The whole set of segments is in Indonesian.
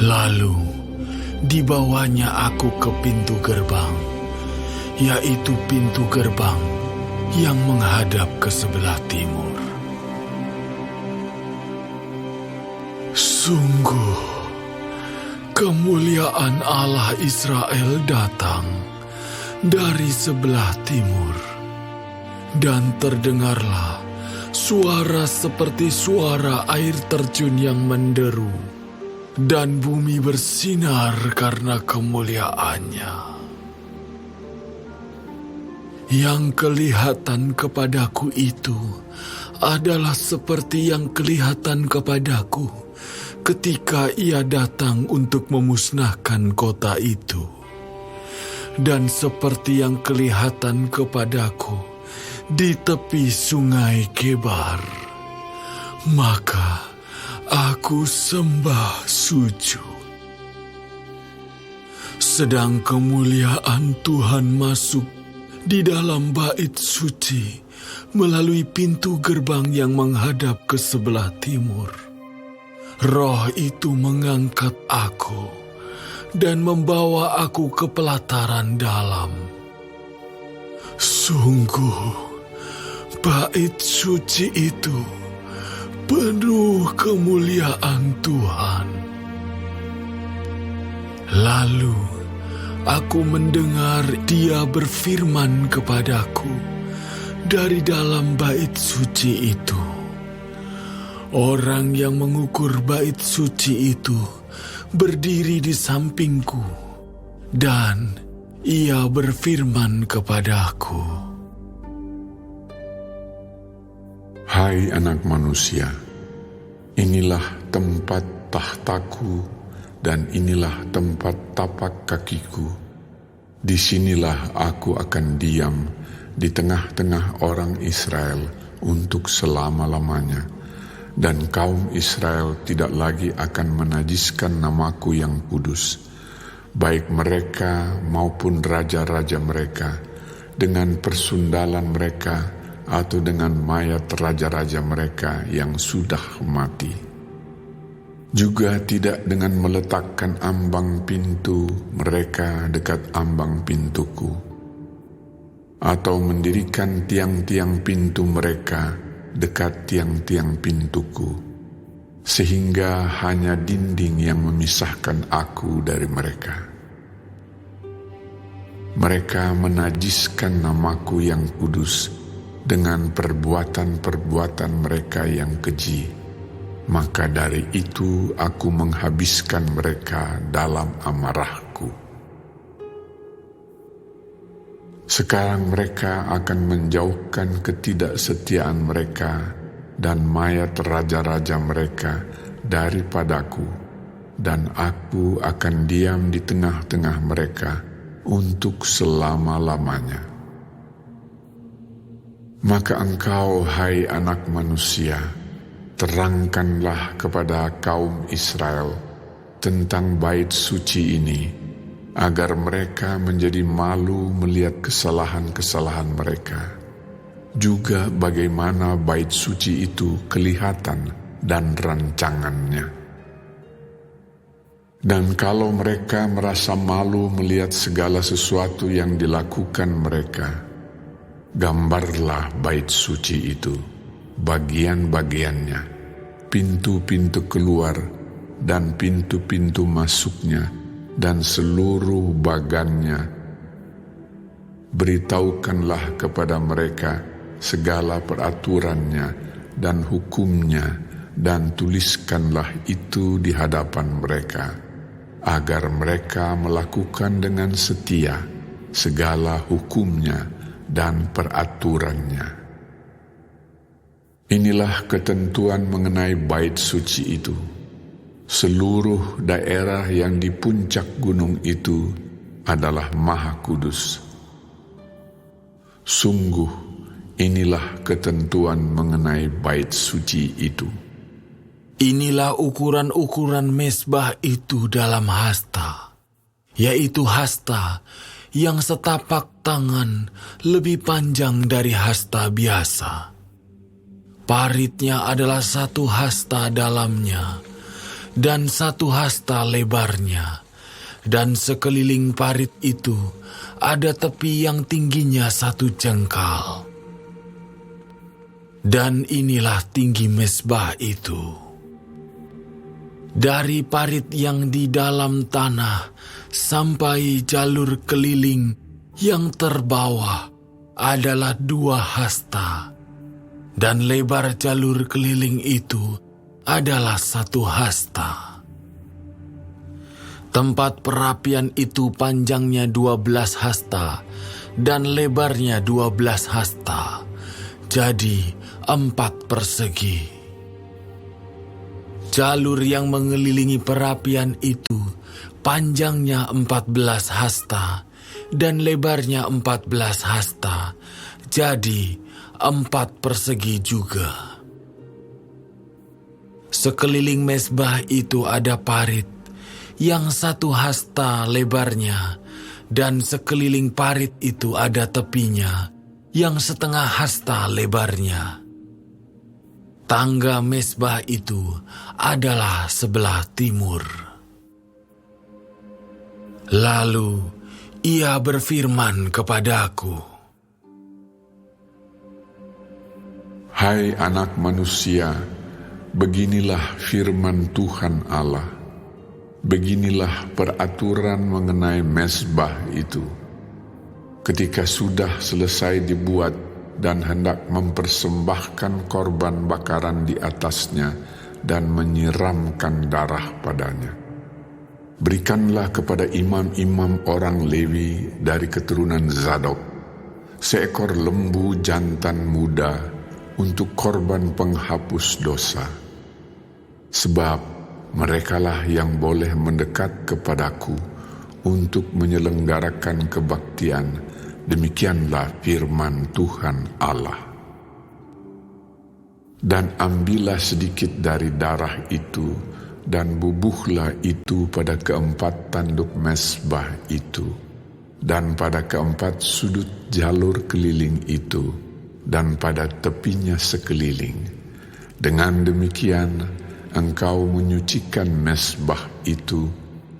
Lalu dibawanya aku ke pintu gerbang, yaitu pintu gerbang yang menghadap ke sebelah timur. Sungguh, kemuliaan Allah Israel datang dari sebelah timur, dan terdengarlah suara seperti suara air terjun yang menderu, dan bumi bersinar karena kemuliaannya. Yang kelihatan kepadaku itu adalah seperti yang kelihatan kepadaku ketika ia datang untuk memusnahkan kota itu, dan seperti yang kelihatan kepadaku di tepi sungai Kebar. Maka aku sembah sujud. Sedang kemuliaan Tuhan masuk di dalam bait suci melalui pintu gerbang yang menghadap ke sebelah timur. Roh itu mengangkat aku dan membawa aku ke pelataran dalam. Sungguh, bait suci itu penuh kemuliaan Tuhan. Lalu aku mendengar Dia berfirman kepadaku dari dalam bait suci itu. Orang yang mengukur bait suci itu berdiri di sampingku, dan ia berfirman kepadaku, "Hai anak manusia, inilah tempat tahtaku dan inilah tempat tapak kakiku. Disinilah aku akan diam di tengah-tengah orang Israel untuk selama-lamanya. Dan kaum Israel tidak lagi akan menajiskan namaku yang kudus, baik mereka maupun raja-raja mereka, dengan persundalan mereka atau dengan mayat raja-raja mereka yang sudah mati. Juga tidak dengan meletakkan ambang pintu mereka dekat ambang pintuku, atau mendirikan tiang-tiang pintu mereka dekat tiang-tiang pintuku, sehingga hanya dinding yang memisahkan aku dari mereka. Mereka menajiskan namaku yang kudus dengan perbuatan-perbuatan mereka yang keji. Maka dari itu aku menghabiskan mereka dalam amarahku. Sekarang mereka akan menjauhkan ketidaksetiaan mereka dan mayat raja-raja mereka daripadaku, dan aku akan diam di tengah-tengah mereka untuk selama-lamanya. Maka engkau, hai anak manusia, terangkanlah kepada kaum Israel tentang bait suci ini, agar mereka menjadi malu melihat kesalahan-kesalahan mereka, juga bagaimana bait suci itu kelihatan dan rancangannya. Dan kalau mereka merasa malu melihat segala sesuatu yang dilakukan mereka, gambarlah bait suci itu, bagian-bagiannya, pintu-pintu keluar dan pintu-pintu masuknya, dan seluruh bagannya. Beritahukanlah kepada mereka segala peraturannya dan hukumnya, dan tuliskanlah itu di hadapan mereka, agar mereka melakukan dengan setia segala hukumnya dan peraturannya. Inilah ketentuan mengenai bait suci itu. Seluruh daerah yang di puncak gunung itu adalah maha kudus. Sungguh, inilah ketentuan mengenai bait suci itu. Inilah ukuran-ukuran mezbah itu dalam hasta, yaitu hasta yang setapak tangan lebih panjang dari hasta biasa. Paritnya adalah satu hasta dalamnya, dan 1 hasta lebarnya, dan sekeliling parit itu ada tepi yang tingginya 1 jengkal. Dan inilah tinggi mezbah itu. Dari parit yang di dalam tanah sampai jalur keliling yang terbawah adalah 2 hasta, dan lebar jalur keliling itu adalah 1 hasta. Tempat perapian itu panjangnya 12 hasta dan lebarnya 12 hasta, jadi 4 persegi. Jalur yang mengelilingi perapian itu panjangnya 14 hasta dan lebarnya 14 hasta, jadi 4 persegi juga. Sekeliling mezbah itu ada parit yang 1 hasta lebarnya, dan sekeliling parit itu ada tepinya yang 1/2 hasta lebarnya. Tangga mezbah itu adalah sebelah timur. Lalu ia berfirman kepadaku, Hai anak manusia, beginilah firman Tuhan Allah. Beginilah peraturan mengenai mezbah itu. Ketika sudah selesai dibuat dan hendak mempersembahkan korban bakaran di atasnya dan menyiramkan darah padanya, berikanlah kepada imam-imam orang Lewi dari keturunan Zadok seekor lembu jantan muda untuk korban penghapus dosa. Sebab merekalah yang boleh mendekat kepadaku untuk menyelenggarakan kebaktian. Demikianlah firman Tuhan Allah. Dan ambillah sedikit dari darah itu, dan bubuhlah itu pada 4 tanduk mezbah itu, dan pada 4 sudut jalur keliling itu, dan pada tepinya sekeliling. Dengan demikian, engkau menyucikan mezbah itu,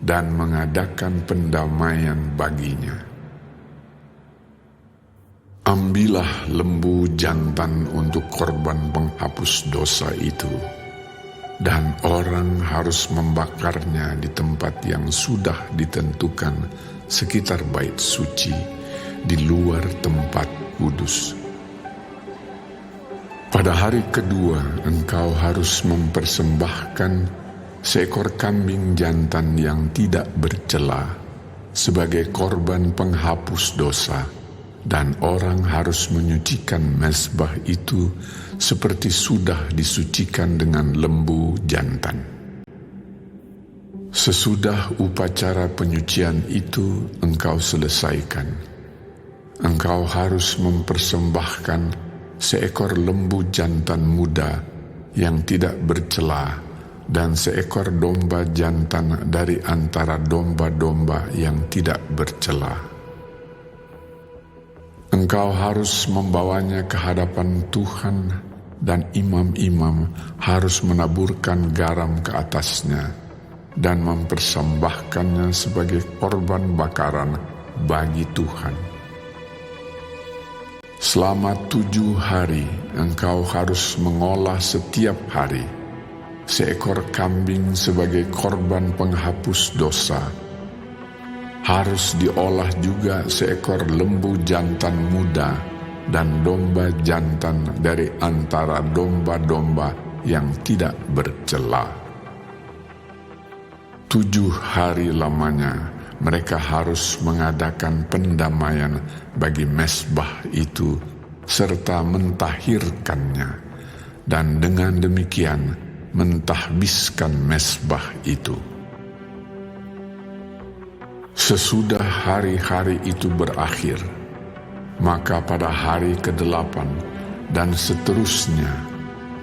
dan mengadakan pendamaian baginya. Ambillah lembu jantan untuk korban penghapus dosa itu, dan orang harus membakarnya di tempat yang sudah ditentukan sekitar bait suci, di luar tempat kudus. Pada hari kedua engkau harus mempersembahkan seekor kambing jantan yang tidak bercela sebagai korban penghapus dosa, dan orang harus menyucikan mezbah itu seperti sudah disucikan dengan lembu jantan. Sesudah upacara penyucian itu engkau selesaikan, engkau harus mempersembahkan seekor lembu jantan muda yang tidak bercela dan seekor domba jantan dari antara domba-domba yang tidak bercela. Engkau harus membawanya ke hadapan Tuhan, dan imam-imam harus menaburkan garam ke atasnya dan mempersembahkannya sebagai korban bakaran bagi Tuhan. Selama 7 hari engkau harus mengolah setiap hari seekor kambing sebagai korban penghapus dosa. Harus diolah juga seekor lembu jantan muda dan domba jantan dari antara domba-domba yang tidak bercela. 7 hari lamanya mereka harus mengadakan pendamaian bagi mezbah itu serta mentahirkannya, dan dengan demikian mentahbiskan mezbah itu. Sesudah hari-hari itu berakhir, maka pada hari ke-8 dan seterusnya,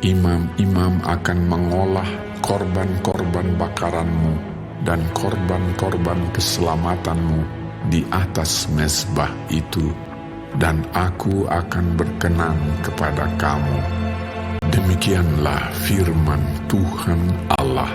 imam-imam akan mengolah korban-korban bakaranmu dan korban-korban keselamatanmu di atas mezbah itu, dan aku akan berkenan kepada kamu. Demikianlah firman Tuhan Allah.